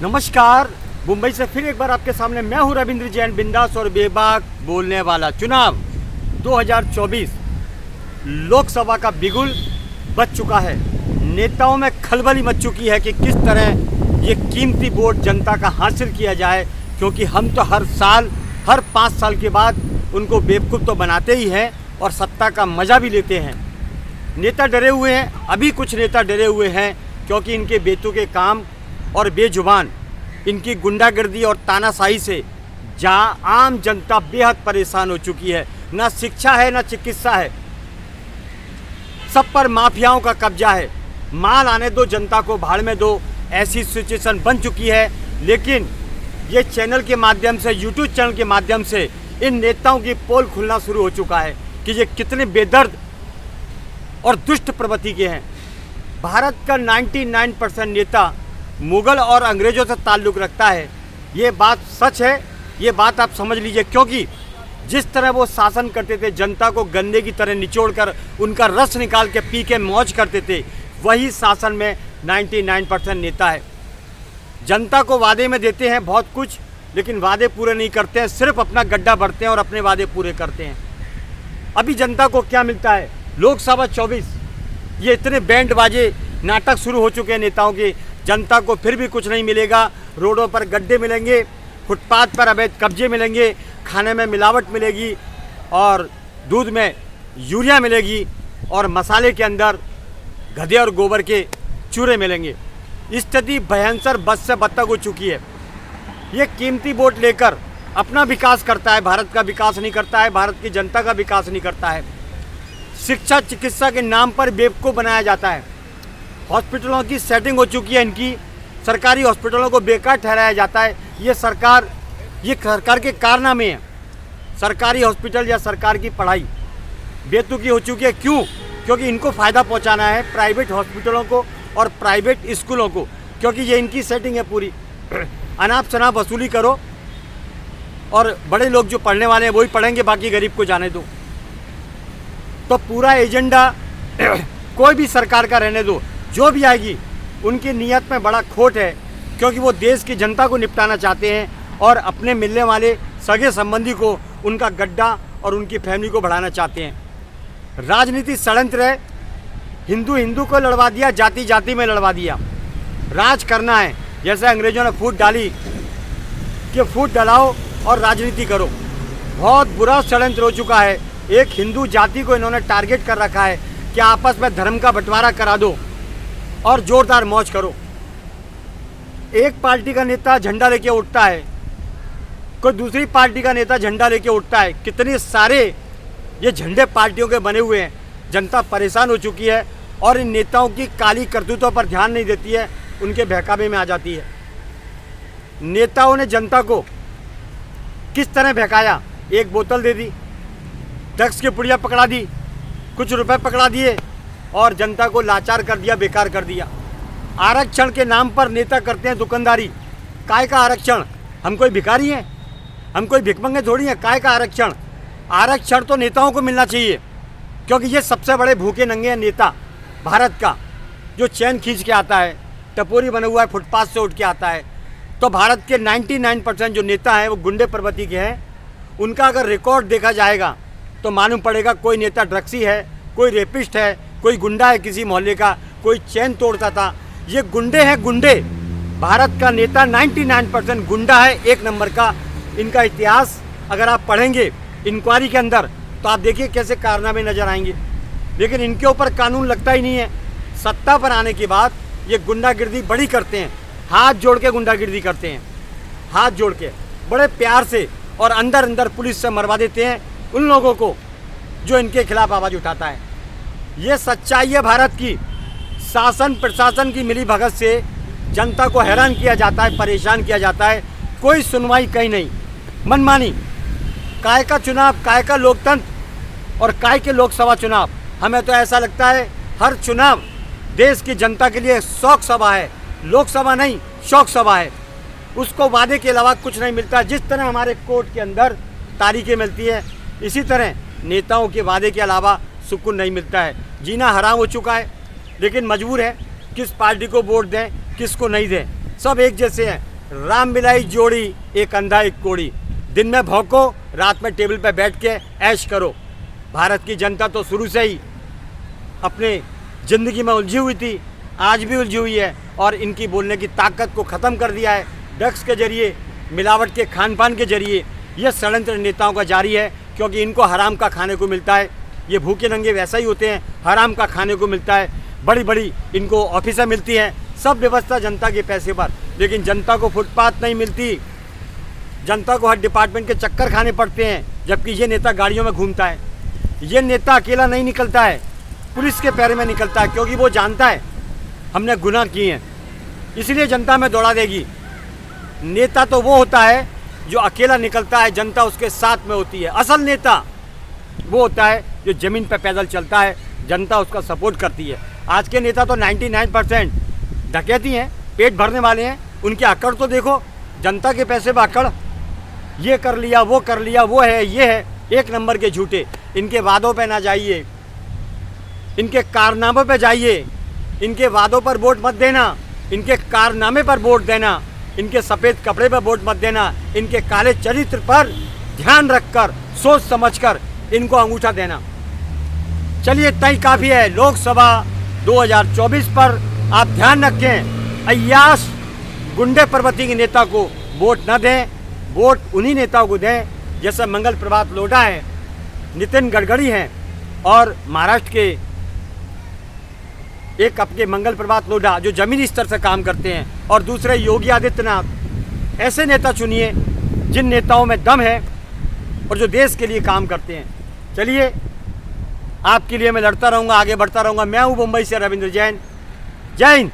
नमस्कार, मुंबई से फिर एक बार आपके सामने मैं हूं रविंद्र जैन, बिंदास और बेबाक बोलने वाला। चुनाव 2024 लोकसभा का बिगुल बज चुका है। नेताओं में खलबली मच चुकी है कि किस तरह ये कीमती वोट जनता का हासिल किया जाए, क्योंकि हम तो हर साल, हर 5 साल के बाद उनको बेवकूफ़ तो बनाते ही हैं और सत्ता का मज़ा भी लेते हैं। नेता डरे हुए हैं, अभी कुछ नेता डरे हुए हैं क्योंकि इनके बेतुके काम और बेजुबान इनकी गुंडागर्दी और तानाशाही से आम जनता बेहद परेशान हो चुकी है। ना शिक्षा है, ना चिकित्सा है, सब पर माफियाओं का कब्जा है। माल आने दो, जनता को भाड़ में दो, ऐसी सिचुएशन बन चुकी है। लेकिन ये चैनल के माध्यम से, यूट्यूब चैनल के माध्यम से इन नेताओं की पोल खुलना शुरू हो चुका है कि ये कितने बेदर्द और दुष्ट प्रवृत्ति के हैं। भारत का 99% नेता मुगल और अंग्रेज़ों से ताल्लुक़ रखता है। ये बात सच है, ये बात आप समझ लीजिए, क्योंकि जिस तरह वो शासन करते थे, जनता को गन्ने की तरह निचोड़कर उनका रस निकाल के पी के मौज करते थे, वही शासन में 99% नेता है। जनता को वादे में देते हैं बहुत कुछ, लेकिन वादे पूरे नहीं करते हैं, सिर्फ अपना गड्ढा भरते हैं और अपने वादे पूरे करते हैं। अभी जनता को क्या मिलता है? लोकसभा 24 ये इतने बैंड बाजे नाटक शुरू हो चुके हैं नेताओं के, जनता को फिर भी कुछ नहीं मिलेगा। रोडों पर गड्ढे मिलेंगे, फुटपाथ पर अवैध कब्जे मिलेंगे, खाने में मिलावट मिलेगी और दूध में यूरिया मिलेगी और मसाले के अंदर गधे और गोबर के चूरे मिलेंगे। स्थिति भयंकर बद से बदतर हो चुकी है। ये कीमती वोट लेकर अपना विकास करता है, भारत का विकास नहीं करता है, भारत की जनता का विकास नहीं करता है। शिक्षा चिकित्सा के नाम पर बेवकूफ़ बनाया जाता है। हॉस्पिटलों की सेटिंग हो चुकी है इनकी, सरकारी हॉस्पिटलों को बेकार ठहराया जाता है। ये सरकार के कारनामे हैं। सरकारी हॉस्पिटल या सरकार की पढ़ाई बेतुकी हो चुकी है। क्यों? क्योंकि इनको फ़ायदा पहुंचाना है प्राइवेट हॉस्पिटलों को और प्राइवेट स्कूलों को, क्योंकि ये इनकी सेटिंग है पूरी। अनाप शनाप वसूली करो और बड़े लोग जो पढ़ने वाले हैं वही पढ़ेंगे, बाकी गरीब को जाने दो। तो पूरा एजेंडा कोई भी सरकार का रहने दो, जो भी आएगी उनकी नीयत में बड़ा खोट है, क्योंकि वो देश की जनता को निपटाना चाहते हैं और अपने मिलने वाले सगे संबंधी को, उनका गड्ढा और उनकी फैमिली को बढ़ाना चाहते हैं। राजनीति षड्यंत्र है। हिंदू हिंदू को लड़वा दिया, जाति जाति में लड़वा दिया। राज करना है, जैसे अंग्रेजों ने फूट डाली कि फूट डलाओ और राजनीति करो। बहुत बुरा षड्यंत्र हो चुका है। एक हिंदू जाति को इन्होंने टारगेट कर रखा है कि आपस में धर्म का बंटवारा करा दो और जोरदार मौज करो। एक पार्टी का नेता झंडा लेके उठता है, कोई दूसरी पार्टी का नेता झंडा लेके उठता है। कितने सारे ये झंडे पार्टियों के बने हुए हैं। जनता परेशान हो चुकी है और इन नेताओं की काली करतूतों पर ध्यान नहीं देती है, उनके बहकावे में आ जाती है। नेताओं ने जनता को किस तरह बहकाया? एक बोतल दे दी, ड्रग्स की पुड़िया पकड़ा दी, कुछ रुपए पकड़ा दिए और जनता को लाचार कर दिया, बेकार कर दिया। आरक्षण के नाम पर नेता करते हैं दुकानदारी। काय का आरक्षण? हम कोई भिखारी हैं? हम कोई भिखमंगे थोड़ी हैं? काय का आरक्षण? आरक्षण तो नेताओं को मिलना चाहिए, क्योंकि ये सबसे बड़े भूखे नंगे हैं नेता भारत का, जो चैन खींच के आता है, टपोरी बना हुआ है, फुटपाथ से उठ के आता है। तो भारत के 99% जो नेता हैं वो गुंडे प्रवृत्ति के हैं। उनका अगर रिकॉर्ड देखा जाएगा तो मालूम पड़ेगा कोई नेता ड्रग्सी है, कोई रेपिस्ट है, कोई गुंडा है किसी मोहल्ले का, कोई चैन तोड़ता था। ये गुंडे हैं, गुंडे। भारत का नेता 99% गुंडा है, एक नंबर का। इनका इतिहास अगर आप पढ़ेंगे इंक्वायरी के अंदर तो आप देखिए कैसे कारनामे नजर आएंगे। लेकिन इनके ऊपर कानून लगता ही नहीं है। सत्ता पर आने के बाद ये गुंडागिर्दी बड़ी करते हैं, हाथ जोड़ के गुंडागिर्दी करते हैं, हाथ जोड़ के बड़े प्यार से, और अंदर अंदर पुलिस से मरवा देते हैं उन लोगों को जो इनके खिलाफ आवाज़ उठाता है। ये सच्चाई है भारत की। शासन प्रशासन की मिली भगत से जनता को हैरान किया जाता है, परेशान किया जाता है। कोई सुनवाई कहीं नहीं, मनमानी। काय का चुनाव, काय का लोकतंत्र और काय के लोकसभा चुनाव। हमें तो ऐसा लगता है हर चुनाव देश की जनता के लिए शौक सभा है, लोकसभा नहीं, शौक सभा है। उसको वादे के अलावा कुछ नहीं मिलता। जिस तरह हमारे कोर्ट के अंदर तारीखें मिलती है, इसी तरह नेताओं के वादे के अलावा सुकून नहीं मिलता है। जीना हराम हो चुका है, लेकिन मजबूर है किस पार्टी को वोट दें, किसको नहीं दें। सब एक जैसे हैं। राम मिलाई जोड़ी, एक अंधा एक कोड़ी। दिन में भौंको, रात में टेबल पे बैठ के ऐश करो। भारत की जनता तो शुरू से ही अपने ज़िंदगी में उलझी हुई थी, आज भी उलझी हुई है, और इनकी बोलने की ताकत को ख़त्म कर दिया है। ड्रग्स के जरिए, मिलावट के खान पान के जरिए ये षड्यंत्र नेताओं का जारी है, क्योंकि इनको हराम का खाने को मिलता है। ये भूखे नंगे वैसा ही होते हैं, हराम का खाने को मिलता है। बड़ी बड़ी इनको ऑफिसें मिलती हैं, सब व्यवस्था जनता के पैसे पर, लेकिन जनता को फुटपाथ नहीं मिलती। जनता को हर डिपार्टमेंट के चक्कर खाने पड़ते हैं, जबकि ये नेता गाड़ियों में घूमता है। ये नेता अकेला नहीं निकलता है, पुलिस के पैर में निकलता है, क्योंकि वो जानता है हमने गुनाह किए हैं, इसलिए जनता में दौड़ा देगी। नेता तो वो होता है जो अकेला निकलता है, जनता उसके साथ में होती है। असल नेता वो होता है जो ज़मीन पर पैदल चलता है, जनता उसका सपोर्ट करती है। आज के नेता तो 99% डकैती हैं, पेट भरने वाले हैं। उनके अकड़ तो देखो, जनता के पैसे पर अकड़, ये कर लिया, वो कर लिया, वो है, ये है, एक नंबर के झूठे। इनके वादों पे ना जाइए, इनके कारनामों पे जाइए। इनके वादों पर वोट मत देना, इनके कारनामे पर वोट देना। इनके सफ़ेद कपड़े पर वोट मत देना, इनके काले चरित्र पर ध्यान रखकर, सोच समझकर इनको अंगूठा देना। चलिए, इतना ही काफ़ी है। लोकसभा 2024 पर आप ध्यान रखें, अय्याश गुंडे प्रवृत्ति के नेता को वोट न दें। वोट उन्हीं नेताओं को दें जैसे मंगल प्रभात लोढ़ा है, नितिन गडकरी हैं, और महाराष्ट्र के एक अपने मंगल प्रभात लोढ़ा जो जमीनी स्तर से काम करते हैं, और दूसरे योगी आदित्यनाथ। ऐसे नेता चुनिए जिन नेताओं में दम है और जो देश के लिए काम करते हैं। चलिए, आपके लिए मैं लड़ता रहूँगा, आगे बढ़ता रहूँगा। मैं हूँ मुंबई से रविंद्र जैन। जय हिंद।